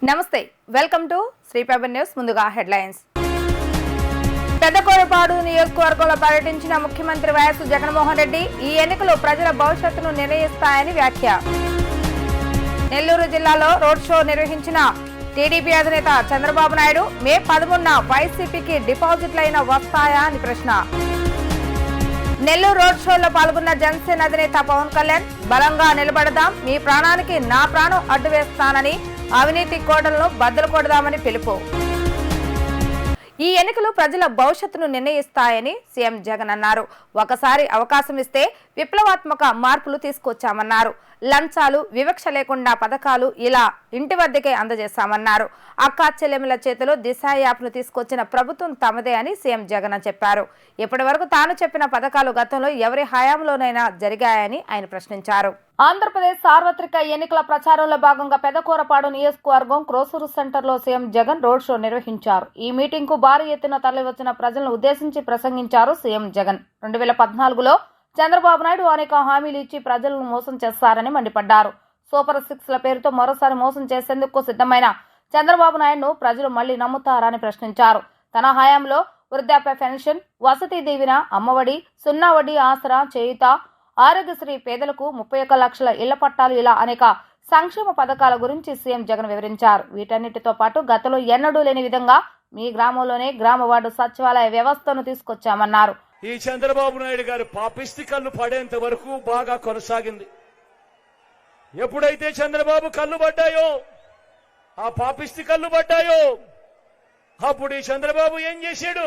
నమస్తే welcome to శ్రీపేపర్ news. ముందుగా headlines. పెద్దకోరపాడు నియోజకవర్గంలో పర్యటించిన ముఖ్యమంత్రి వైఎస్ జగన్మోహన్ రెడ్డి ఈ ఎన్నికలు ప్రజల భవిష్యత్తును నిర్ణయిస్తాయని వ్యాఖ్య. నెల్లూరు జిల్లాలో రోడ్ షో నిర్వహించిన టీడీపీ అధినేత చంద్రబాబు నాయుడు మే 13న వైసీపీకి డిపాజిట్లైన వస్తాయా అని ప్రశ్న. నెల్లూరు రోడ్ షోలో పాల్గొన్న జనసేన అధినేత పవన్ కళ్యాణ్ బలంగా నిలబడదాం, మీ ప్రాణానికి నా ప్రాణం అడ్డు వేస్తానని అవినీతి కోటలను బద్దలు కొడదామని పిలుపు. ఈ ఎన్నికలు ప్రజల భవిష్యత్తును నిర్ణయిస్తాయని సీఎం జగన్ అన్నారు. ఒకసారి అవకాశం ఇస్తే విప్లవాత్మక మార్పులు తీసుకొచ్చామన్నారు. లంచాలు, వివక్ష లేకుండా పథకాలు ఇలా ఇంటి వద్దకే అందజేశామన్నారు. అక్కా చెల్లెముల చేతిలో దిశ యాప్ను తీసుకొచ్చిన ప్రభుత్వం తమదే అని సీఎం జగన్ చెప్పారు. ఇప్పటి వరకు తాను చెప్పిన పథకాలు గతంలో ఎవరి హయాంలోనైనా జరిగాయని ఆయన ప్రశ్నించారు. ఆంధ్రప్రదేశ్ సార్వత్రిక ఎన్నికల ప్రచారంలో భాగంగా పెదకూరపాడు నియోజకవర్గం క్రోసూరు సెంటర్లో సీఎం జగన్ రోడ్ షో నిర్వహించారు. ఈ మీటింగ్ కు భారీ ఎత్తున తరలివచ్చిన ప్రజలను ఉద్దేశించి ప్రసంగించారు సీఎం జగన్. 2014లో చంద్రబాబు నాయుడు అనేక హామీలు ఇచ్చి ప్రజలను మోసం చేస్తారని మండిపడ్డారు. సూపర్ 6ల పేరుతో మరోసారి మోసం చేసేందుకు సిద్ధమైన చంద్రబాబు నాయుడును ప్రజలు మళ్లీ నమ్ముతారని ప్రశ్నించారు. తన హయాంలో వృద్ధాప్య పెన్షన్, వసతి దీవెన, అమ్మఒడి, సున్నా వడ్డీ ఆసరా, చేయుత, ఆరోగ్యశ్రీ, పేదలకు 31 లక్షల ఇళ్ల పట్టాలు ఇలా అనేక సంక్షేమ పథకాల గురించి సీఎం జగన్ వివరించారు. వీటన్నిటితో పాటు గతంలో ఎన్నడూ లేని విధంగా మీ గ్రామంలోనే గ్రామ వార్డు సచివాలయ వ్యవస్థను తీసుకొచ్చామన్నారు. ఈ చంద్రబాబు నాయుడు గారి పాపిష్టి కళ్ళు పడేంత వరకు బాగా కొనసాగింది. ఎప్పుడైతే చంద్రబాబు కళ్ళు పడ్డాయో, ఆ పాపిష్టి కళ్ళు పడ్డాయో, అప్పుడు ఈ చంద్రబాబు ఏం చేశాడు?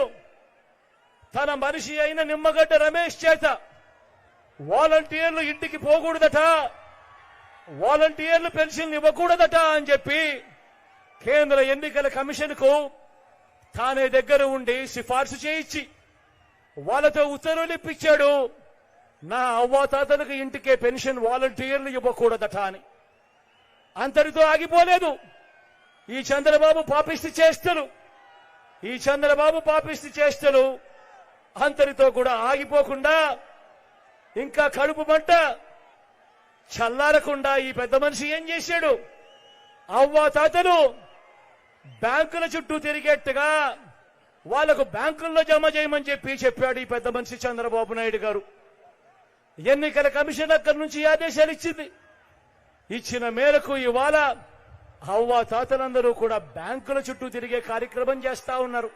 తన మనిషి అయిన నిమ్మగడ్డ రమేష్ చేత వాలంటీర్లు ఇంటికి పోకూడదట, వాలంటీర్లు పెన్షన్ ఇవ్వకూడదట అని చెప్పి కేంద్ర ఎన్నికల కమిషన్ కు తానే దగ్గర ఉండి సిఫార్సు చేయించి వాళ్ళతో ఉత్తర్వులు ఇప్పించాడు. నా అవ్వాతాతలకు ఇంటికే పెన్షన్ వాలంటీర్లు ఇవ్వకూడదట అని. అంతటితో ఆగిపోలేదు ఈ చంద్రబాబు పాపిష్టి చేష్టలు. ఈ చంద్రబాబు పాపిష్టి చేష్టలు అంతటితో కూడా ఆగిపోకుండా ఇంకా కడుపు మంట చల్లారకుండా ఈ పెద్ద మనిషి ఏం చేశాడు? అవ్వాతాతలు బ్యాంకుల చుట్టూ తిరిగేట్టుగా వాళ్లకు బ్యాంకుల్లో జమ చేయమని చెప్పాడు ఈ పెద్ద మనిషి చంద్రబాబు నాయుడు గారు. ఎన్నికల కమిషన్ అక్కడి నుంచి ఆదేశాలు ఇచ్చింది. ఇచ్చిన మేరకు ఇవాళ అవ్వాతాతలందరూ కూడా బ్యాంకుల చుట్టూ తిరిగే కార్యక్రమం చేస్తా ఉన్నారు.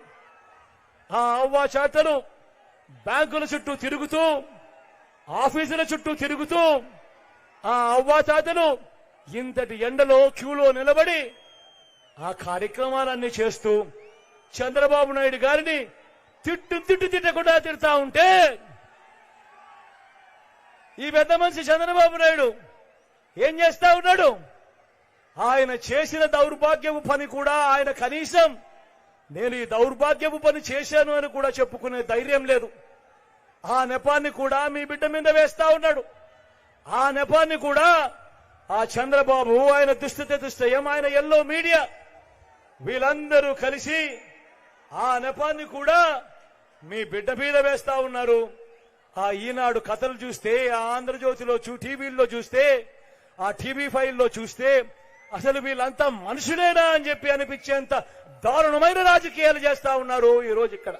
ఆ అవ్వాతాతలు బ్యాంకుల చుట్టూ తిరుగుతూ, ఆఫీసుల చుట్టూ తిరుగుతూ, ఆ అవ్వాతాతలు ఇంతటి ఎండలో క్యూలో నిలబడి ఆ కార్యక్రమాలన్నీ చేస్తూ చంద్రబాబు నాయుడు గారిని తిట్టకుండా తిడతా ఉంటే ఈ పెద్ద మనిషి చంద్రబాబు నాయుడు ఏం చేస్తా ఉన్నాడు? ఆయన చేసిన దౌర్భాగ్యపు పని కూడా ఆయన కనీసం నేను ఈ దౌర్భాగ్యపు పని చేశాను అని కూడా చెప్పుకునే ధైర్యం లేదు. ఆ నెపాన్ని కూడా మీ బిడ్డ మీద వేస్తా ఉన్నాడు. ఆ నెపాన్ని కూడా ఆ చంద్రబాబు, ఆయన దుష్టయం, ఆయన ఎల్లో మీడియా వీళ్ళందరూ కలిసి ఆ నెపాన్ని కూడా మీ బిడ్డ మీద వేస్తా ఉన్నారు. ఆ ఈనాడు కథలు చూస్తే, ఆ ఆంధ్రజ్యోతిలో టీవీల్లో చూస్తే, ఆ TV5లో చూస్తే అసలు వీళ్ళంతా మనుషులేనా అని చెప్పి అనిపించేంత దారుణమైన రాజకీయాలు చేస్తా ఉన్నారు ఈ రోజు ఇక్కడ.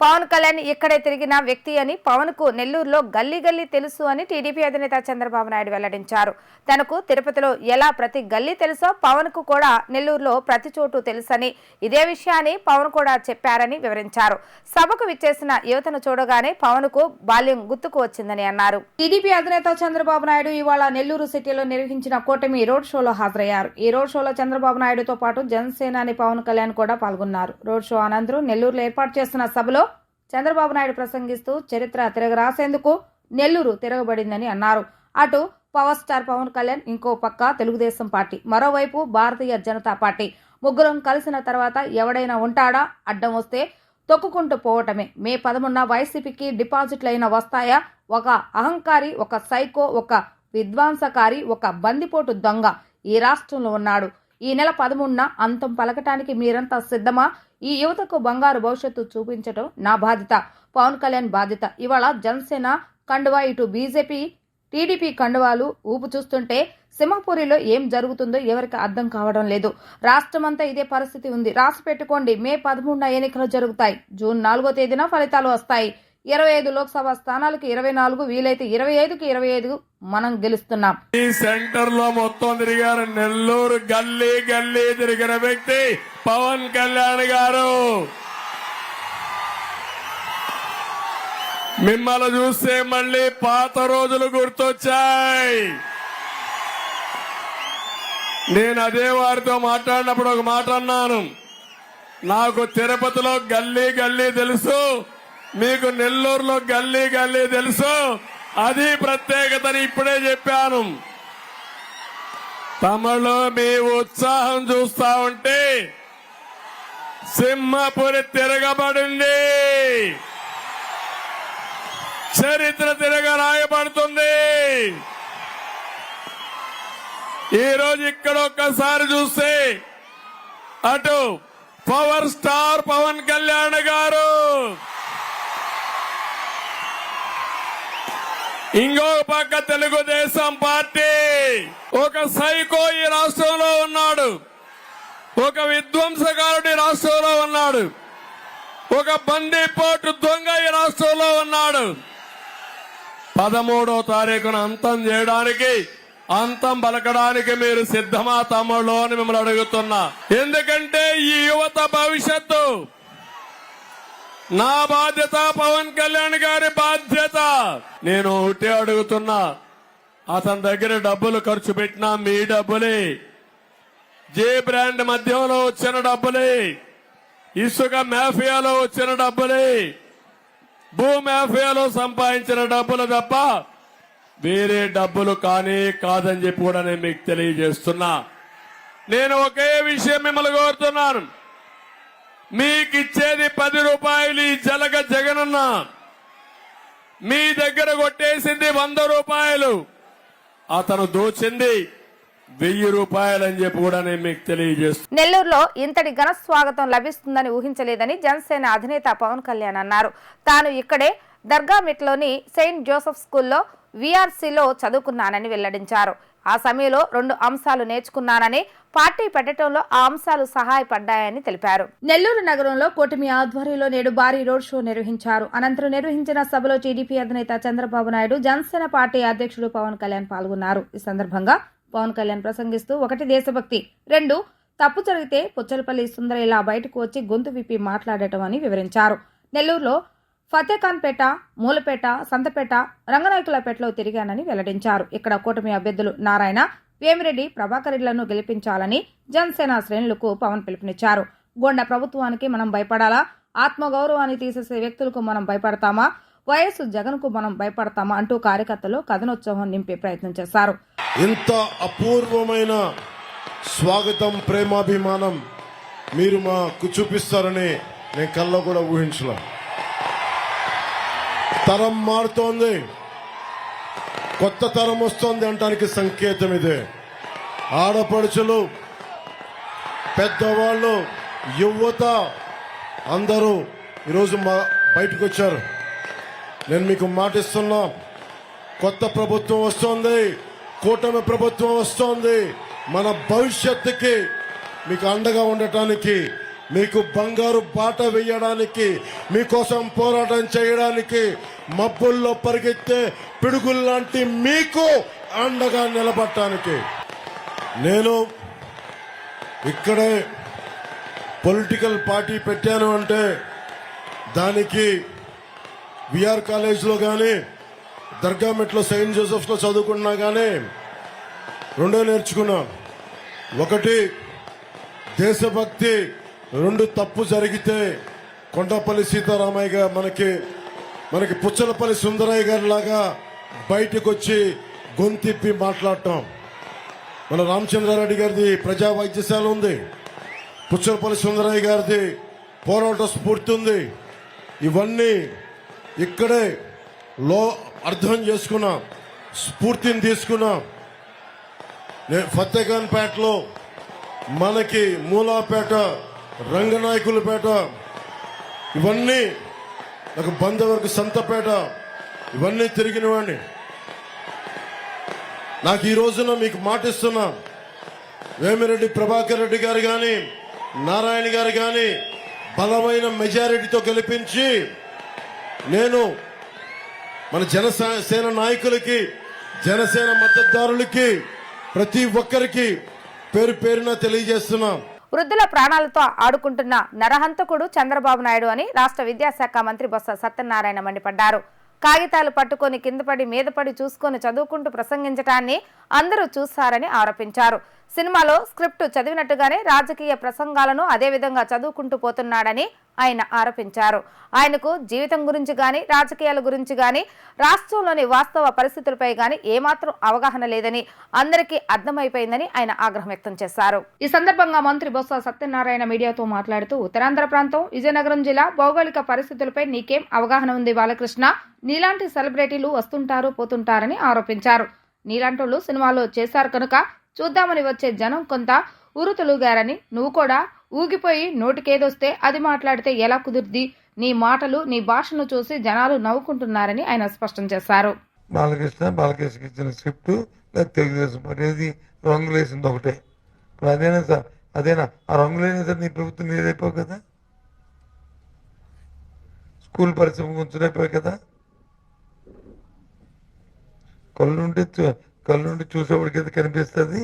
పవన్ కళ్యాణ్ ఇక్కడే తిరిగిన వ్యక్తి అని, పవన్ కు నెల్లూరులో గల్లీ గల్లీ తెలుసు అని టీడీపీ అధినేత చంద్రబాబు నాయుడు వెల్లడించారు. తనకు తిరుపతిలో ఎలా ప్రతి గల్లీ తెలుసో పవన్ కు కూడా నెల్లూరులో ప్రతి చోటు తెలుసని, ఇదే విషయాన్ని పవన్ కూడా చెప్పారని వివరించారు. సభకు విచ్చేసిన యువతను చూడగానే పవన్ కు బాల్యం గుర్తుకు వచ్చిందని అన్నారు. టీడీపీ అధినేత చంద్రబాబు నాయుడు ఇవాళ నెల్లూరు సిటీలో నిర్వహించిన కూటమి రోడ్ షోలో హాజరయ్యారు. ఈ రోడ్ షోలో చంద్రబాబు నాయుడుతో పాటు జనసేనాని పవన్ కళ్యాణ్ కూడా పాల్గొన్నారు. రోడ్ షో అనంతరం నెల్లూరులో ఏర్పాటు చేస్తున్న సభలో చంద్రబాబు నాయుడు ప్రసంగిస్తూ చరిత్ర తిరగరాసేందుకు నెల్లూరు తిరగబడిందని అన్నారు. అటు పవర్ స్టార్ పవన్ కళ్యాణ్, ఇంకో పక్క తెలుగుదేశం పార్టీ, మరోవైపు భారతీయ జనతా పార్టీ ముగ్గురం కలిసిన తర్వాత ఎవడైనా ఉంటాడా? అడ్డం వస్తే తొక్కుకుంటూ పోవటమే. మే 13న వైసీపీకి డిపాజిట్లైన వస్తాయా? ఒక అహంకారి, ఒక సైకో, ఒక విధ్వంసకారి, ఒక బందిపోటు దొంగ ఈ రాష్ట్రంలో ఉన్నాడు. ఈ నెల 13న అంతం పలకటానికి మీరంతా సిద్ధమా? ఈ యువతకు బంగారు భవిష్యత్తు చూపించడం నా బాధ్యత, పవన్ కళ్యాణ్ బాధ్యత. ఇవాళ జనసేన కండువా, ఇటు బీజేపీ టీడీపీ కండువాలు ఊపు చూస్తుంటే సింహపురిలో ఏం జరుగుతుందో ఎవరికి అర్థం కావడం లేదు. రాష్ట్రమంతా ఇదే పరిస్థితి ఉంది. రాసి పెట్టుకోండి, మే 13న ఎన్నికలు జరుగుతాయి. జూన్ 4వ తేదీన ఫలితాలు వస్తాయి. 25 లోక్సభ స్థానాలకు 24, వీలైతే 25కి 25 మనం గెలుస్తున్నాం. ఈ సెంటర్ లో మొత్తం తిరిగారు. నెల్లూరు గల్లీ గల్లీ తిరిగిన వ్యక్తి పవన్ కళ్యాణ్ గారు. మిమ్మల్ని చూస్తే మళ్ళీ పాత రోజులు గుర్తొచ్చాయి. నేను అదే వారితో మాట్లాడినప్పుడు ఒక మాట అన్నాను. నాకు తిరుపతిలో గల్లీ గల్లీ తెలుసు, మీకు నెల్లూరులో గల్లీ గల్లీ తెలుసు. అది ప్రత్యేకతని ఇప్పుడే చెప్పాను. తమలో మీ ఉత్సాహం చూస్తా ఉంటే సింహపురి తిరగబడింది, చరిత్ర తిరగ రాయబడుతుంది. ఈ రోజు ఇక్కడ ఒక్కసారి చూస్తే అటు పవర్ స్టార్ పవన్ కళ్యాణ్ గారు, ఇంకో పక్క తెలుగుదేశం పార్టీ. ఒక సైకో ఈ రాష్ట్రంలో ఉన్నాడు, ఒక విధ్వంసకారుడు ఈ రాష్ట్రంలో ఉన్నాడు, ఒక బందీపోటు దొంగ ఈ రాష్ట్రంలో ఉన్నాడు. 13వ తారీఖున అంతం చేయడానికి, అంతం పలకడానికి మీరు సిద్ధమా తమ్ముళ్ళు అని మిమ్మల్ని అడుగుతున్నా. ఎందుకంటే ఈ యువత భవిష్యత్తు. నా బాధ్యత, పవన్ కళ్యాణ్ గారి బాధ్యత. నేను ఒకటే అడుగుతున్నా, అతని దగ్గర డబ్బులు ఖర్చు పెట్టినా మీ డబ్బులే, జే బ్రాండ్ మధ్యంలో వచ్చిన డబ్బులే, ఇసుక మాఫియాలో వచ్చిన డబ్బులే, భూ మాఫియాలో సంపాదించిన డబ్బులు తప్ప వేరే డబ్బులు కాదని చెప్పి కూడా నేను మీకు తెలియజేస్తున్నా. నేను ఒకే విషయం మిమ్మల్ని కోరుతున్నాను. మీకిచ్చేది 10 రూపాయలు ఈ జలగ జగనన్న, మీ దగ్గర కొట్టేసింది 100 రూపాయలు, అతను దోచింది 1000 రూపాయలు అని చెప్పి కూడా నేను మీకు తెలియజేస్తున్నాను. నెల్లూరులో ఇంతటి ఘన స్వాగతం లభిస్తుందని ఊహించలేదని జనసేన అధినేత పవన్ కళ్యాణ్ అన్నారు. తాను ఇక్కడే దర్గామిట్లోని సెయింట్ జోసెఫ్ స్కూల్లో వీఆర్సీలో చదువుకున్నానని వెల్లడించారు. ఆ సమయంలో 2 అంశాలు నేర్చుకున్నానని, పార్టీ పెట్టడంలో ఆ అంశాలు సహాయపడ్డాయని తెలిపారు. నెల్లూరు నగరంలో కూటమి ఆధ్వర్యంలో నేడు భారీ రోడ్ షో నిర్వహించారు. అనంతరం నిర్వహించిన సభలో టీడీపీ అధినేత చంద్రబాబు నాయుడు, జనసేన పార్టీ అధ్యక్షుడు పవన్ కళ్యాణ్ పాల్గొన్నారు. ఈ సందర్భంగా పవన్ కళ్యాణ్ ప్రసంగిస్తూ 1 దేశభక్తి, 2 తప్పు జరిగితే పుచ్చలపల్లి సుందరయ్యలా బయటకు వచ్చి గొంతు విప్పి మాట్లాడటం అని వివరించారు. నెల్లూరులో ఫతేఖాన్పేట, మూలపేట, సంతపేట, రంగనాయకులపేటలో తిరిగానని వెల్లడించారు. ఇక్కడ కూటమి అభ్యర్థులు నారాయణ, వేమిరెడ్డి, ప్రభాకర్ రెడ్డిలను గెలిపించాలని జనసేన శ్రేణులకు పవన్ పిలుపునిచ్చారు. గొండ ప్రభుత్వానికి మనం భయపడాలా? ఆత్మగౌరవాన్ని తీసేసే వ్యక్తులకు మనం భయపడతామా? వైఎస్ జగన్ కు మనం భయపడతామా అంటూ కార్యకర్తలు కథనోత్సవం నింపే ప్రయత్నం చేశారు. ఇంత అపూర్వమైన స్వాగతం, ప్రేమాభిమానం మీరు మాకు చూపిస్తారని నేను కల్లో కూడా ఊహించలే. తరం మారుతోంది, కొత్త తరం వస్తోంది అంటానికి సంకేతం ఇదే. ఆడపడుచులు, పెద్దవాళ్ళు, యువత అందరూ ఈరోజు బయటకు వచ్చారు. నేను మీకు మాటిస్తున్నా, కొత్త ప్రభుత్వం వస్తోంది, కూటమి ప్రభుత్వం వస్తోంది. మన భవిష్యత్తుకి మీకు అండగా ఉండటానికి, మీకు బంగారు బాట వేయడానికి, మీకోసం పోరాటం చేయడానికి, మబ్బుల్లో పరిగెత్తే పిడుగుల్లాంటి మీకు అండగా నిలబడటానికి. నేను ఇక్కడే పొలిటికల్ పార్టీ పెట్టాను అంటే దానికి విఆర్ కాలేజ్లో కానీ, దర్గామెట్లో సెయింట్ జోసెఫ్లో చదువుకున్నా కానీ 2 నేర్చుకున్నా. 1 దేశభక్తి, 2 తప్పు జరిగితే కొండపల్లి సీతారామయ్య గారు మనకి పుచ్చలపల్లి సుందరయ్య గారి లాగా బయటకు వచ్చి గొంతిప్పి మాట్లాడటం. మన రామచంద్రారెడ్డి గారిది ప్రజా వైద్యశాల ఉంది, పుచ్చలపల్లి సుందరయ్య గారిది పోరాట స్ఫూర్తి ఉంది. ఇవన్నీ ఇక్కడే అర్థం చేసుకున్నా, స్ఫూర్తిని తీసుకున్నా. ఫతేఖాన్పేటలో మనకి మూలాపేట, రంగనాయకులపేట, ఇవన్నీ నాకు బంధువర్గ సంతపేట, ఇవన్నీ తిరిగినవాడిని. నాకు ఈ రోజున మీకు మాటిస్తున్నా, వేమిరెడ్డి ప్రభాకర్ రెడ్డి గారు కానీ నారాయణ గారు కానీ బలమైన మెజారిటీతో గెలిపించి నేను మన జనసేన నాయకులకి, జనసేన మద్దతుదారులకి, ప్రతి ఒక్కరికి పేరు పేరున తెలియజేస్తున్నా. వృద్ధుల ప్రాణాలతో ఆడుకుంటున్న నరహంతకుడు చంద్రబాబు నాయుడు అని రాష్ట్ర విద్యాశాఖ మంత్రి బొత్స సత్యనారాయణ మండిపడ్డారు. కాగితాలు పట్టుకొని కిందపడి మీదపడి చూసుకొని చదువుకుంటూ ప్రసంగించడాన్ని అందరూ చూశారని ఆరోపించారు. సినిమాలో స్క్రిప్ట్ చదివినట్టుగానే రాజకీయ ప్రసంగాలను అదేవిధంగా చదువుకుంటూ పోతున్నాడని ఆయన ఆరోపించారు. ఆయనకు జీవితం గురించి గాని, రాజకీయాల గురించి గాని, రాష్ట్రంలోని వాస్తవ పరిస్థితులపై గాని ఏమాత్రం అవగాహన లేదని అందరికీ అర్థమైపోయిందని ఆయన ఆగ్రహం వ్యక్తం చేశారు. ఈ సందర్భంగా మంత్రి బొత్స సత్యనారాయణ మీడియాతో మాట్లాడుతూ, ఉత్తరాంధ్ర ప్రాంతం విజయనగరం జిల్లా భౌగోళిక పరిస్థితులపై నీకేం అవగాహన ఉంది బాలకృష్ణ? నీలాంటి సెలబ్రిటీలు వస్తుంటారు పోతుంటారని ఆరోపించారు. నీలాంటోళ్లు సినిమాలో చేశారు కనుక చూద్దామని వచ్చే జనం కొంత ఉరుతులుగారని, నువ్వు కూడా ఊగిపోయి నోటికేదొస్తే అది మాట్లాడితే ఎలా కుదురుద్ది? నీ మాటలు, నీ భాషను చూసి జనాలు నవ్వుకుంటున్నారని ఆయన స్పష్టం చేశారు. బాలకృష్ణకి ఇచ్చిన స్క్రిప్ట్ తెలుగుదేశం పార్టీ రంగులేసింది ఒకటే. ఇప్పుడు అదేనా సార్, అదేనా ఆ రంగులేనా సార్? నీ ప్రభుత్వం ఏదైపోవు కదా, స్కూల్ పరిశ్రమ ఉంచడైపోయాయి కదా. కళ్ళుండి చూసేవాడికి అయితే కనిపిస్తుంది,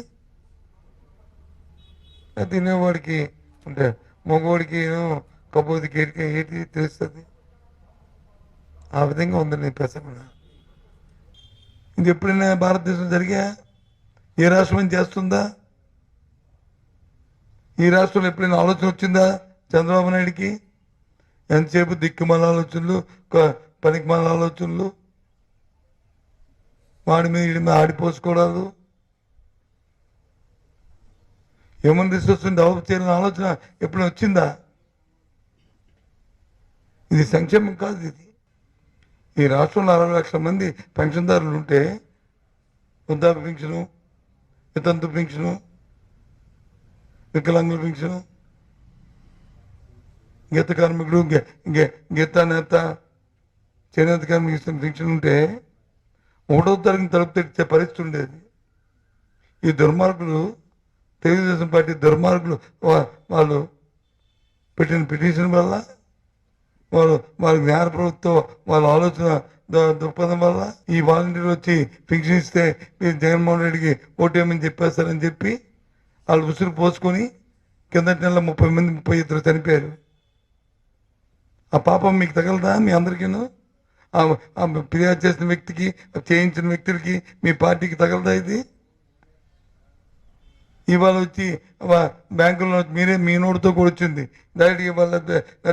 తినేవాడికి అంటే మగవాడికి కబోదికి ఏంటి తెలుస్తుంది. ఆ విధంగా ఉంది నీ ప్రసంగం. ఇది ఎప్పుడైనా భారతదేశం జరిగా? ఏ రాష్ట్రం చేస్తుందా? ఈ రాష్ట్రంలో ఎప్పుడైనా ఆలోచన వచ్చిందా చంద్రబాబు నాయుడికి? ఎంతసేపు దిక్కుమాల ఆలోచనలు, పనికిమాల ఆలోచనలు, వాడి మీద ఆడిపోసుకోవడాలు. హ్యూమన్ రిసోర్స్ డెవలప్ చేయాలని ఆలోచన ఎప్పుడైనా వచ్చిందా? ఇది సంక్షేమం కాదు. ఇది ఈ రాష్ట్రంలో 60 లక్షల మంది పెన్షన్దారులు ఉంటే వృద్ధాప్య పెన్షను, వితంతు పెన్షను, వికలాంగుల పెన్షను, గీత కార్మికుడు, గీత నేత, చేనేత కార్మికులు ఇస్తున్న పెన్షన్ ఉంటే 1వ తరగతి తలుపు తెచ్చే పరిస్థితి ఉండేది. ఈ దుర్మార్గులు, తెలుగుదేశం పార్టీ దుర్మార్గులు, వాళ్ళు పెట్టిన పిటిషన్ వల్ల, వాళ్ళ జ్ఞాన ప్రభుత్వం, వాళ్ళ ఆలోచన దృక్పథం వల్ల ఈ వాలంటీర్లు వచ్చి పెన్షన్ ఇస్తే మీరు జగన్మోహన్ రెడ్డికి ఓటేమని చెప్పేస్తారని చెప్పి వాళ్ళు ఉసురు పోసుకొని కిందటి నెల 30 మంది 32 చనిపోయారు. ఆ పాపం మీకు తగలదా? మీ అందరికీను ఫిర్యాదు చేసిన వ్యక్తికి, చేయించిన వ్యక్తులకి, మీ పార్టీకి తగలదా ఇది? ఇవాళ వచ్చి బ్యాంకుల్లో మీరే మీ నోటుతో కూడా వచ్చింది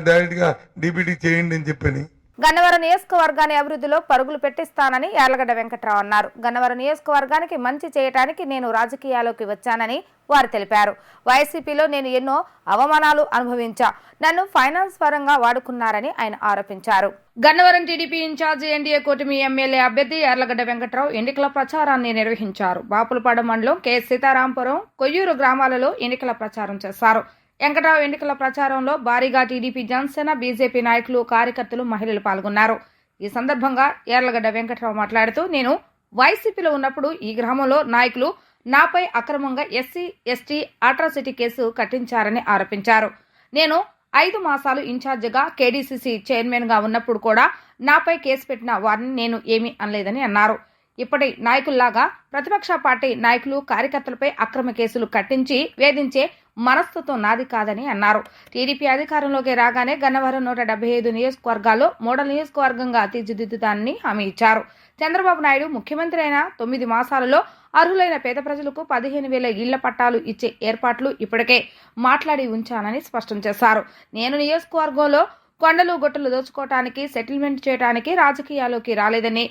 డైరెక్ట్గా డీబీటీ చేయండి అని చెప్పని. గన్నవరం నియోజకవర్గాన్ని అభివృద్ధిలో పరుగులు పెట్టిస్తానని యార్లగడ్డ వెంకట్రావు అన్నారు. గన్నవరం నియోజకవర్గానికి మంచి చేయడానికి నేను రాజకీయాల్లోకి వచ్చానని వారు తెలిపారు. వైసీపీలో నేను ఎన్నో అవమానాలు అనుభవించా, నన్ను ఫైనాన్స్ పరంగా వాడుకున్నారని ఆయన ఆరోపించారు. గన్నవరం టీడీపీ ఇన్ఛార్జి ఎన్డీఏ కూటమి ఎమ్మెల్యే అభ్యర్థి యార్లగడ్డ వెంకట్రావు ఎన్నికల ప్రచారాన్ని నిర్వహించారు. బాపులపాడు మండలం కె సీతారాంపురం, కొయ్యూరు గ్రామాలలో ఎన్నికల ప్రచారం చేశారు. వెంకట్రావు ఎన్నికల ప్రచారంలో భారీగా టీడీపీ, జనసేన, బీజేపీ నాయకులు, కార్యకర్తలు, మహిళలు పాల్గొన్నారు. ఈ సందర్భంగా యార్లగడ్డ వెంకట్రావు మాట్లాడుతూ, నేను వైసీపీలో ఉన్నప్పుడు ఈ గ్రామంలో నాయకులు నాపై అక్రమంగా ఎస్సీ, ఎస్టీ అట్రాసిటీ కేసు కట్టించారని ఆరోపించారు. నేను 5 మాసాలు ఇన్ఛార్జిగా, కేడీసీసీ చైర్మన్ గా ఉన్నప్పుడు కూడా నాపై కేసు పెట్టిన వారిని నేను ఏమీ అనలేదని అన్నారు. ఇప్పటి నాయకుల్లాగా ప్రతిపక్ష పార్టీ నాయకులు, కార్యకర్తలపై అక్రమ కేసులు కట్టించి వేధించే మనస్తత్వం నాది కాదని అన్నారు. టీడీపీ అధికారంలోకి రాగానే గన్నవరం 175 నియోజకవర్గాల్లో మోడల్ నియోజకవర్గంగా తీర్చిదిద్దుతానని హామీ ఇచ్చారు. చంద్రబాబు నాయుడు ముఖ్యమంత్రి అయిన 9 మాసాలలో అర్హులైన పేద ప్రజలకు 15,000 ఇళ్ల పట్టాలు ఇచ్చే ఏర్పాట్లు ఇప్పటికే మాట్లాడి ఉంచానని స్పష్టం చేశారు. నేను నియోజకవర్గంలో కొండలు గొట్టలు దోచుకోవటానికి, సెటిల్మెంట్ చేయడానికి రాజకీయాల్లోకి రాలేదని,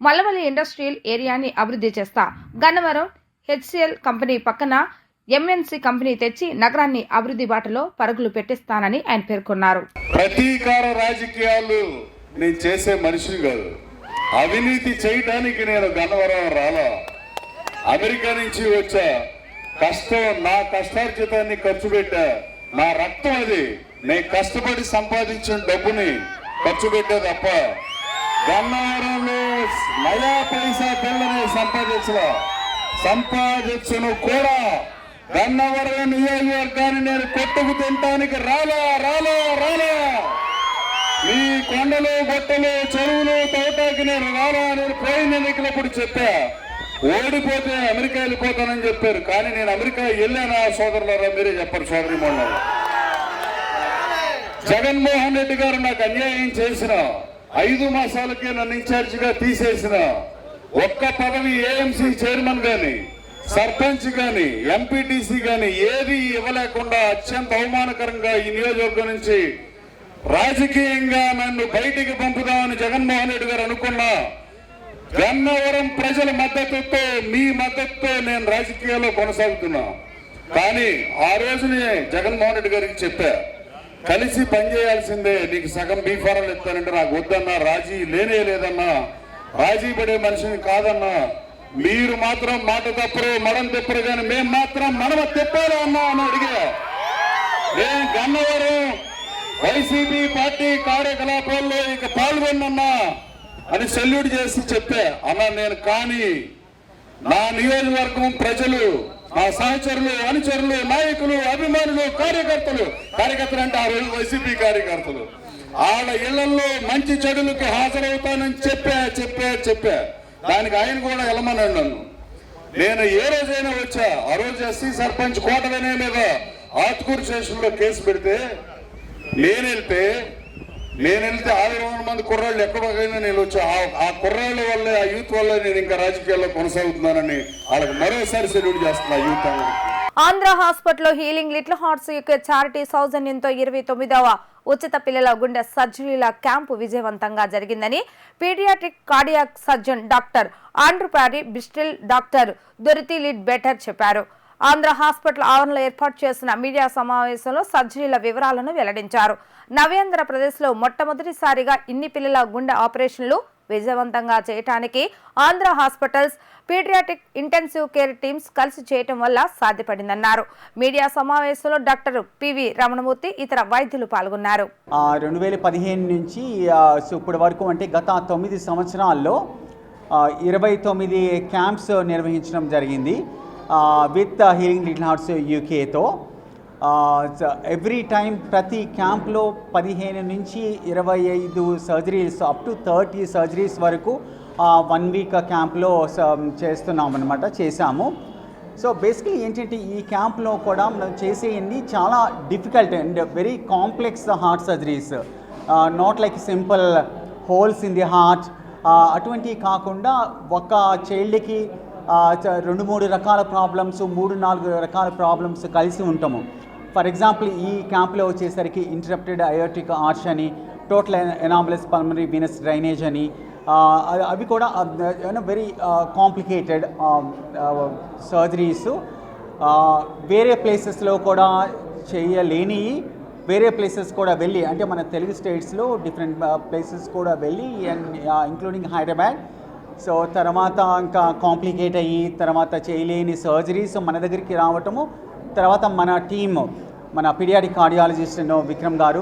మల్లవల్లి ఇండస్ట్రియల్ ఏరియాని అభివృద్ధి చేస్తా, గన్నవరం హెచ్సిఎల్ కంపెనీ పక్కన ఎంఎన్సి కంపెనీ తెచ్చి నగరాన్ని అభివృద్ధి బాటలో పరుగులు పెట్టిస్తానని ఆయన పేర్కొన్నారు. ప్రతీకార రాజకీయాలు నేను చేసే మనిషిని కాదు. అవినీతి చేయడానికి నేను గన్నవరం రాలా. అమెరికా నుంచి వచ్చా, నా కష్టార్జితాన్ని ఖర్చు పెట్టా, నా రక్తం అది, నేను కష్టపడి సంపాదించిన డబ్బుని ఖర్చు పెట్టే తప్ప గన్నవరంలో నయా పైసా పిల్లని సంపాదించలా. సంపాదించును కూడా. గన్నవరం నియోజకవర్గాన్ని నేను కొట్టుకు తినటానికి రాలా. ఈ కొండలు గొట్టలు చెరువులు తోటాకి నేను రాలా. నేను పోయిన ఎన్నికలప్పుడు చెప్పా, ఓడిపోతే అమెరికా వెళ్ళిపోతానని చెప్పారు. కానీ నేను అమెరికా వెళ్ళానా సోదరులారా? మీరే చెప్పరు సోదరి మండలం. జగన్మోహన్ రెడ్డి గారు నాకు అన్యాయం చేసిన 5 మాసాలకే నన్ను ఇన్ఛార్జిగా తీసేసిన, ఒక్క పదవి ఏఎంసీ చైర్మన్ గాని, సర్పంచ్ గాని, ఎంపీటీసీ గాని ఏది ఇవ్వలేకుండా అత్యంత అవమానకరంగా ఈ నియోజకవర్గం నుంచి రాజకీయంగా నన్ను బయటికి పంపుదామని జగన్మోహన్ రెడ్డి గారు అనుకున్నా. గన్నవరం ప్రజల మద్దతుతో, మీ మద్దతుతో నేను రాజకీయాల్లో కొనసాగుతున్నా. కానీ ఆ రోజునే జగన్మోహన్ రెడ్డి గారికి చెప్పా, కలిసి పనిచేయాల్సిందే, నీకు సగం బీఫారాలు ఇస్తానంటే నాకు వద్దన్నా, రాజీ లేదన్నా, రాజీ పడే మనిషిని కాదన్నా. మీరు మాత్రం మాట తప్పరు, మడం తెప్పరు, కానీ మేము మాత్రం మడమ తెప్పాలి అన్నా అని అడిగా. నేను గన్నవరం వైసీపీ పార్టీ కార్యకలాపాల్లో ఇక పాల్గొన్నా అని సెల్యూట్ చేసి చెప్పా. అన్నా నేను కానీ నా నియోజకవర్గం ప్రజలు, నా సహచరులు, అనుచరులు, నాయకులు, అభిమానులు, కార్యకర్తలు అంటే ఆ రోజు వైసీపీ కార్యకర్తలు, వాళ్ళ ఇళ్లలో మంచి చెడులకి హాజరవుతానని చెప్పా. దానికి ఆయన కూడా వెళ్ళమన్నాడు నన్ను. నేను ఏ రోజైనా వచ్చా, ఆ రోజు ఎస్సీ సర్పంచ్ కోటలనే మీద ఆత్కూరు స్టేషన్లో కేసు పెడితే నేను వెళ్తే 600 మంది కుర్రాళ్ళు ఎక్కడికైనా నేను వచ్చా. ఆ కుర్రాళ్ళ వల్లే, ఆ యూత్ వల్లే నేను ఇంకా రాజకీయాల్లో కొనసాగుతున్నానని వాళ్ళకి మరోసారి సెల్యూట్ చేస్తున్నా యూత్. ఆంధ్ర హాస్పిటల్లో హీలింగ్ లిటిల్ హార్ట్స్ యొక్క చారిటీ సౌజన్యంతో 29వ ఉచిత పిల్లల గుండె సర్జరీల క్యాంపు విజయవంతంగా జరిగిందని paediatric cardiac surgeon doctor Andrew Parry Bristol, doctor Dorothy లిడ్ బెటర్ చెప్పారు. ఆంధ్ర హాస్పిటల్ ఆవరణలో ఏర్పాటు చేసిన మీడియా సమావేశంలో సర్జరీల వివరాలను వెల్లడించారు. నవ్యాంధ్రప్రదేశ్లో మొట్టమొదటిసారిగా ఇన్ని పిల్లల గుండె ఆపరేషన్లు విజయవంతంగా చేయడానికి Andhra hospitals paediatric intensive care teams కలిసి చేయటం వల్ల సాధ్యపడిందన్నారు. మీడియా సమావేశంలో డాక్టర్ పివి రమణమూర్తి, ఇతర వైద్యులు పాల్గొన్నారు. 2015 నుంచి ఇప్పటి వరకు అంటే గత 9 సంవత్సరాల్లో 29 క్యాంప్స్ నిర్వహించడం జరిగింది విత్ హీలింగ్ లిటిల్ హార్ట్స్ యూకేతో. ఎవ్రీ టైం ప్రతి క్యాంప్లో 15 నుంచి 25 సర్జరీస్ అప్ టు 30 సర్జరీస్ వరకు 1 వీక్ క్యాంప్లో చేసాము. సో బేసికలీ ఏంటంటే ఈ క్యాంప్లో కూడా మనం చేసేయండి చాలా difficult and very complex heart surgeries, not like simple holes in the heart. అటువంటివి కాకుండా ఒక చైల్డ్కి 2-3 రకాల ప్రాబ్లమ్స్, 3-4 రకాల ప్రాబ్లమ్స్ కలిసి ఉంటాము. ఫర్ ఎగ్జాంపుల్ ఈ క్యాంప్లో వచ్చేసరికి ఇంటరప్టెడ్ అయోర్టిక్ ఆర్చ్ అని, total anomalous pulmonary Venus drainage అని, అవి కూడా వెరీ కాంప్లికేటెడ్ సర్జరీస్. వేరే ప్లేసెస్లో కూడా చేయలేని, వేరే ప్లేసెస్ కూడా వెళ్ళి, అంటే మన తెలుగు స్టేట్స్లో డిఫరెంట్ ప్లేసెస్ కూడా వెళ్ళి, అండ్ ఇంక్లూడింగ్ హైదరాబాద్. సో తర్వాత ఇంకా కాంప్లికేట్ అయ్యి తర్వాత చేయలేని సర్జరీస్ మన దగ్గరికి రావటము. తర్వాత మన టీమ్, మన పీడియాటిక్ కార్డియాలజిస్ట్ విక్రమ్ గారు,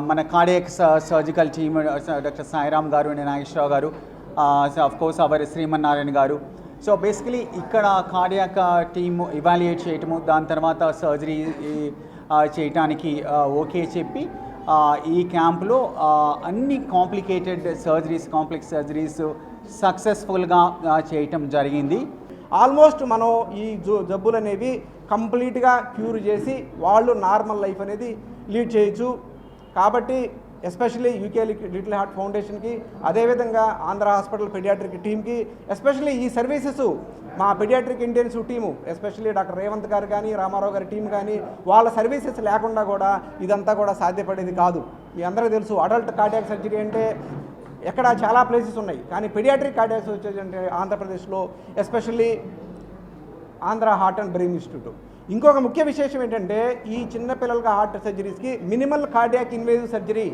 మన cardiac surgical team doctor Sairam గారు అండ్ నాగేశ్వరరావు గారు, ఆఫ్ కోర్స్ అవర్ శ్రీమన్నారాయణ గారు. సో బేసికలీ ఇక్కడ కార్డియాక్ టీమ్ ఇవాల్యుయేట్ చేయటము, దాని తర్వాత సర్జరీ చేయటానికి ఓకే చెప్పి ఈ క్యాంపులో అన్ని కాంప్లికేటెడ్ సర్జరీస్, కాంప్లెక్స్ సర్జరీస్ సక్సెస్ఫుల్గా చేయటం జరిగింది. ఆల్మోస్ట్ మనం ఈ జబ్బులు అనేవి కంప్లీట్గా క్యూర్ చేసి వాళ్ళు నార్మల్ లైఫ్ అనేది లీడ్ చేయొచ్చు. కాబట్టి ఎస్పెషల్లీ యూకే లిటిల్ హార్ట్ ఫౌండేషన్కి, అదేవిధంగా ఆంధ్ర హాస్పిటల్ పీడియాట్రిక్ టీమ్కి, ఎస్పెషల్లీ ఈ సర్వీసెస్ మా paediatric intensive team, especially doctor Revanth గారు కానీ, రామారావు గారి టీం కానీ, వాళ్ళ సర్వీసెస్ లేకుండా కూడా ఇదంతా కూడా సాధ్యపడేది కాదు. మీ అందరికీ తెలుసు, అడల్ట్ కార్డియాక్ సర్జరీ అంటే ఎక్కడ చాలా ప్లేసెస్ ఉన్నాయి, కానీ పీడియాట్రిక్ కార్డియాక్ సర్జరీ అంటే ఆంధ్రప్రదేశ్లో especially Andhra heart and brain institute. ఇంకొక ముఖ్య విశేషం ఏంటంటే ఈ చిన్నపిల్లల హార్ట్ సర్జరీస్కి మినిమల్ కార్డియాక్ ఇన్వేజివ్ సర్జరీ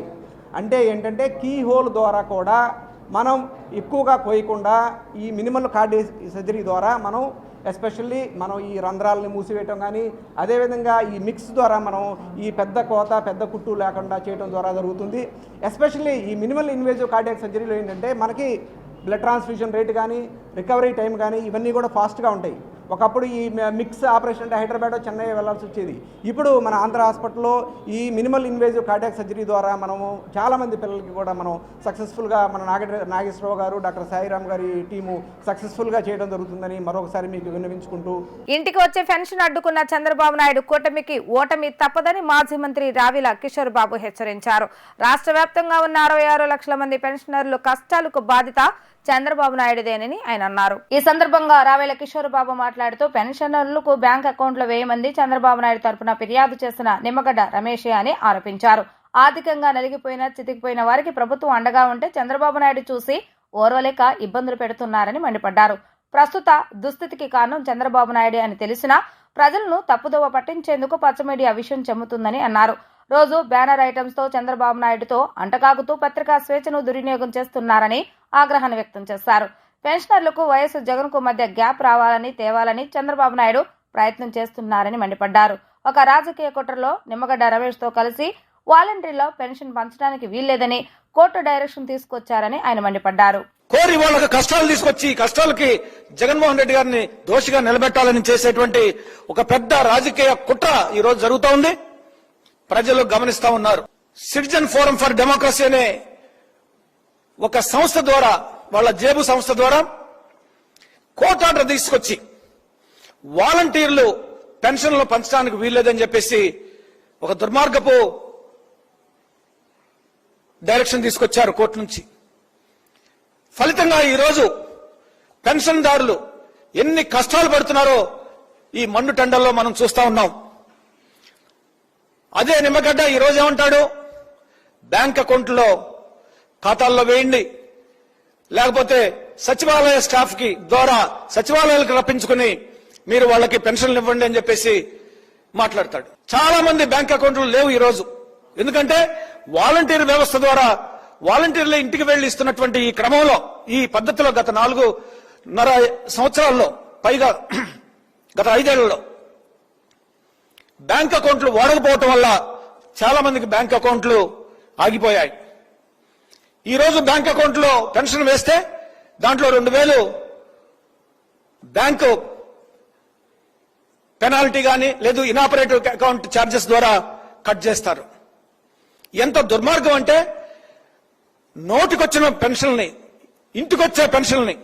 అంటే ఏంటంటే కీ హోల్ ద్వారా కూడా మనం ఎక్కువగా కోయకుండా ఈ మినిమల్ కార్డియాక్ సర్జరీ ద్వారా మనం ఎస్పెషల్లీ మనం ఈ రంధ్రాలని మూసివేయటం కానీ, అదేవిధంగా ఈ మిక్స్ ద్వారా మనం ఈ పెద్ద కోత, పెద్ద కుట్టు లేకుండా చేయడం ద్వారా జరుగుతుంది. ఎస్పెషల్లీ ఈ మినిమల్ ఇన్వేజివ్ కార్డియాక్ సర్జరీలో ఏంటంటే మనకి బ్లడ్ ట్రాన్స్ఫ్యూషన్ రేట్ కానీ రికవరీ టైం కానీ ఇవన్నీ కూడా ఫాస్ట్గా ఉంటాయి. ఒకప్పుడు ఈ మిక్స్ ఆపరేషన్ అంటే హైదరాబాద్ చెన్నై వెళ్ళాల్సి వచ్చేది. ఇప్పుడు మన ఆంధ్ర హాస్పిటల్లో ఈ మినిమల్ ఇన్వేజివ్ కార్డియాక్ సర్జరీ ద్వారా మనము చాలామంది పిల్లలకి కూడా మనం సక్సెస్ఫుల్గా మన నాగేశ్వరరావు గారు, డాక్టర్ సాయిరామ్ గారి టీము సక్సెస్ఫుల్గా చేయడం జరుగుతుందని మరొకసారి మీకు విన్నవించుకుంటూ, ఇంటికి వచ్చే పెన్షన్ అడ్డుకున్న చంద్రబాబు నాయుడు కూటమికి ఓటమి తప్పదని మాజీ మంత్రి రావిల కిషోర్ బాబు హెచ్చరించారు. రాష్ట్ర వ్యాప్తంగా ఉన్న 66 లక్షల మంది పెన్షనర్లు కష్టాలకు బాధిత చంద్రబాబు నాయుడుదేనని ఆయన అన్నారు. ఈ సందర్భంగా రావేల కిషోర్ బాబు మాట్లాడుతూ పెన్షనర్లకు బ్యాంక్ అకౌంట్లో 1000 మంది చంద్రబాబు నాయుడు తరపున ఫిర్యాదు చేసిన నిమ్మగడ్డ రమేష్ అని ఆరోపించారు. ఆర్థికంగా నలిగిపోయిన చితికిపోయిన వారికి ప్రభుత్వం అండగా ఉంటే చంద్రబాబు నాయుడు చూసి ఓర్వలేక ఇబ్బందులు పెడుతున్నారని మండిపడ్డారు. ప్రస్తుత దుస్థితికి కారణం చంద్రబాబు నాయుడే అని తెలిసినా ప్రజలను తప్పుదోవ పట్టించేందుకు పచ్చ మీడియా విషయం చెమ్ముతుందని అన్నారు. రోజు బ్యానర్ ఐటమ్స్ తో చంద్రబాబు నాయుడుతో అంటకాగుతూ పత్రికా స్వేచ్ఛను దుర్వినియోగం చేస్తున్నారని ఆగ్రహాన్ని వ్యక్తం చేశారు. పెన్షనర్లకు వైఎస్ జగన్ కు మధ్య గ్యాప్ తేవాలని చంద్రబాబు నాయుడు ప్రయత్నం చేస్తున్నారని మండిపడ్డారు. ఒక రాజకీయ కుట్రలో నిమ్మగడ్డ రమేష్ తో కలిసి వాలంటీర్లో పెన్షన్ పంచడానికి వీల్లేదని కోర్టు డైరెక్షన్ తీసుకొచ్చారని ఆయన మండిపడ్డారు. కోరి వాళ్ళకి కష్టాలు తీసుకొచ్చి కష్టాలకి జగన్మోహన్ రెడ్డి గారిని దోషిగా నిలబెట్టాలని చేసేటువంటి ఒక పెద్ద రాజకీయ కుట్ర ఈ రోజు జరుగుతూ ఉంది. ప్రజలు గమనిస్తా ఉన్నారు. సిటిజన్ ఫోరం ఫర్ డెమోక్రసీ అనే ఒక సంస్థ ద్వారా, వాళ్ళ జేబు సంస్థ ద్వారా కోర్టు ఆర్డర్ తీసుకొచ్చి వాలంటీర్లు పెన్షన్లు పంచడానికి వీల్లేదని చెప్పేసి ఒక దుర్మార్గపు డైరెక్షన్ తీసుకొచ్చారు కోర్టు నుంచి. ఫలితంగా ఈరోజు పెన్షన్దారులు ఎన్ని కష్టాలు పడుతున్నారో ఈ మండు టెండల్లో మనం చూస్తా ఉన్నాం. అదే నిమ్మగడ్డ ఈరోజు ఏమంటాడు, బ్యాంక్ అకౌంట్లో ఖాతాల్లో వేయండి, లేకపోతే సచివాలయ స్టాఫ్ కి ద్వారా సచివాలయాలకు రప్పించుకుని మీరు వాళ్ళకి పెన్షన్లు ఇవ్వండి అని చెప్పేసి మాట్లాడతాడు. చాలా మంది బ్యాంక్ అకౌంట్లు లేవు ఈ రోజు. ఎందుకంటే వాలంటీర్ వ్యవస్థ ద్వారా వాలంటీర్ల ఇంటికి వెళ్లి ఇస్తున్నటువంటి ఈ క్రమంలో, ఈ పద్ధతిలో గత 4.5 సంవత్సరాల్లో పైగా గత 5 ఏళ్లలో బ్యాంక్ అకౌంట్లు వాడకపోవటం వల్ల చాలా మందికి బ్యాంక్ అకౌంట్లు ఆగిపోయాయి. ఈ రోజు బ్యాంక్ అకౌంట్లో పెన్షన్ వేస్తే దాంట్లో 2000 బ్యాంకు పెనాల్టీ గాని లేదు ఇనాపరేటివ్ అకౌంట్ ఛార్జెస్ ద్వారా కట్ చేస్తారు. ఎంత దుర్మార్గం అంటే నోటికొచ్చిన పెన్షన్ని, ఇంటికొచ్చే పెన్షన్ని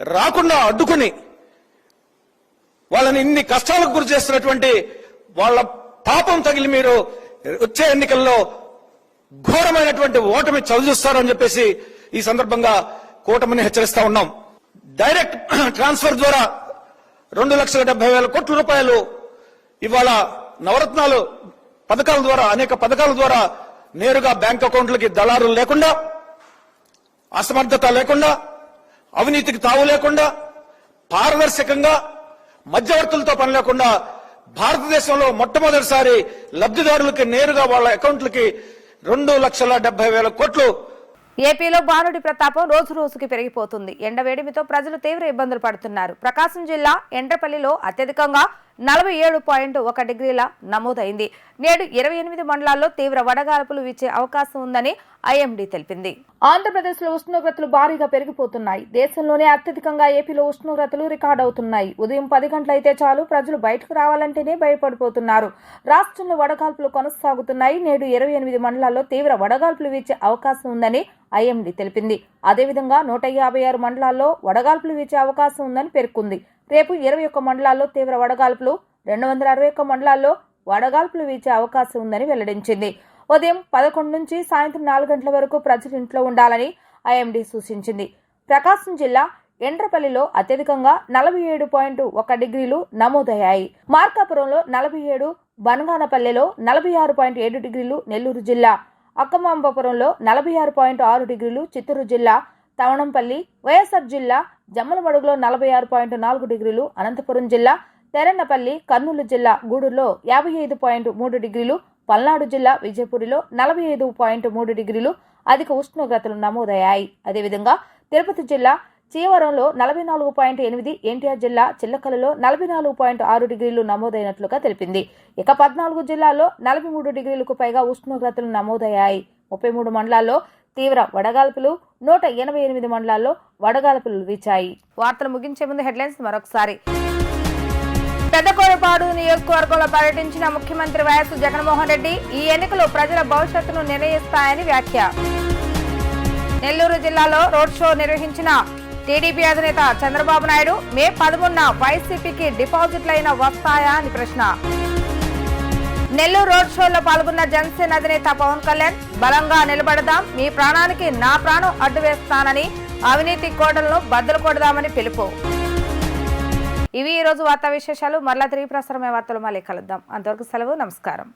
రాకుండా అడ్డుకుని వాళ్ళని ఇన్ని కష్టాలకు గురి చేస్తున్నటువంటి వాళ్ళ పాపం తగిలి మీరు వచ్చే ఎన్నికల్లో ఘోరమైనటువంటి ఓటమి చవిచూస్తారని చెప్పేసి ఈ సందర్భంగా కూటమిని హెచ్చరిస్తా ఉన్నాం. డైరెక్ట్ ట్రాన్స్ఫర్ ద్వారా 2,70,000 కోట్ల రూపాయలు ఇవాళ నవరత్నాలు పథకాల ద్వారా, అనేక పథకాల ద్వారా నేరుగా బ్యాంక్ అకౌంట్లకి దళారులు లేకుండా, అసమర్థత లేకుండా, అవినీతికి తావు లేకుండా, పారదర్శకంగా, మధ్యవర్తులతో పని లేకుండా భారతదేశంలో మొట్టమొదటిసారి లబ్ధిదారులకి నేరుగా వాళ్ళ అకౌంట్లకి 2,70,000 కోట్లు. ఏపీలో బాణుడి ప్రతాపం రోజు రోజుకి పెరిగిపోతుంది. ఎండవేడిమితో ప్రజలు తీవ్ర ఇబ్బందులు పడుతున్నారు. ప్రకాశం జిల్లా ఎండ్రపల్లిలో అత్యధికంగా 47.1 డిగ్రీల నమోదైంది. నేడు 28 మండలాల్లో తీవ్ర వడగాల్పులు వీచే అవకాశం ఉందని ఐఎండీ తెలిపింది. ఆంధ్రప్రదేశ్లో ఉష్ణోగ్రతలు భారీగా పెరిగిపోతున్నాయి. దేశంలోనే అత్యధికంగా ఏపీలో ఉష్ణోగ్రతలు రికార్డు అవుతున్నాయి. ఉదయం 10 గంటలైతే చాలు ప్రజలు బయటకు రావాలంటేనే భయపడిపోతున్నారు. రాష్ట్రంలో వడగాల్పులు కొనసాగుతున్నాయి. నేడు 28 మండలాల్లో తీవ్ర వడగాల్పులు వీచే అవకాశం ఉందని ఐఎండీ తెలిపింది. అదేవిధంగా 156 మండలాల్లో వడగాల్పులు వీచే అవకాశం ఉందని పేర్కొంది. రేపు 21 మండలాల్లో తీవ్ర వడగాల్పులు, 261 మండలాల్లో వడగాల్పులు వీచే అవకాశం ఉందని వెల్లడించింది. ఉదయం 11 నుంచి సాయంత్రం 4 గంటల వరకు ప్రజలు ఇంట్లో ఉండాలని ఐఎండీ సూచించింది. ప్రకాశం జిల్లా ఎండ్రపల్లిలో అత్యధికంగా 47.1 డిగ్రీలు నమోదయ్యాయి. మార్కాపురంలో 47, బనగానపల్లెలో 46.7 డిగ్రీలు, నెల్లూరు జిల్లా అక్కమాంబపురంలో 46.6 డిగ్రీలు, చిత్తూరు జిల్లా తవణంపల్లి, వైఎస్ఆర్ జిల్లా జమ్మలమడుగులో 46.4 డిగ్రీలు, అనంతపురం జిల్లా తెరన్నపల్లి, కర్నూలు జిల్లా గూడూరులో 55.3 డిగ్రీలు, పల్నాడు జిల్లా విజయపూరిలో 45.3 డిగ్రీలు అధిక ఉష్ణోగ్రతలు నమోదయ్యాయి. అదేవిధంగా తిరుపతి జిల్లా చీవరంలో 44.8, ఎన్టీఆర్ జిల్లా చిల్లకలలో 44.6 డిగ్రీలు నమోదైనట్లుగా తెలిపింది. ఇక 14 జిల్లాల్లో 43 డిగ్రీలకు పైగా ఉష్ణోగ్రతలు నమోదయ్యాయి. 33 మండలాల్లో తీవ్ర వడగాల్పులు 188 మండలాల్లో వడగాల్పులు వీచాయి. వార్తలు ముగించే ముందు హెడ్లైన్స్ మరొకసారి. పెద్దకోరపాడు నియోజకవర్గంలో పర్యటించిన ముఖ్యమంత్రి వైఎస్ జగన్మోహన్ రెడ్డి ఈ ఎన్నికలు ప్రజల భవిష్యత్తును నిర్ణయిస్తాయని వ్యాఖ్య. నెల్లూరు జిల్లాలో రోడ్ షో నిర్వహించిన టీడీపీ అధినేత చంద్రబాబు నాయుడు మే 13న వైసీపీకి డిపాజిట్లైనా వస్తాయా అని ప్రశ్న. నెల్లూరు రోడ్ షోలో పాల్గొన్న జనసేన అధినేత పవన్ కళ్యాణ్ బలంగా నిలబడదాం, మీ ప్రాణానికి నా ప్రాణం అడ్డు వేస్తానని అవినీతి కోటలను బద్దలు కొడదామని పిలుపు. ఇవి ఈ రోజు వార్తా విశేషాలు. మరలా తిరిగి ప్రసారమే వార్తలు మళ్ళీ కలుద్దాం. అంతవరకు సెలవు. నమస్కారం.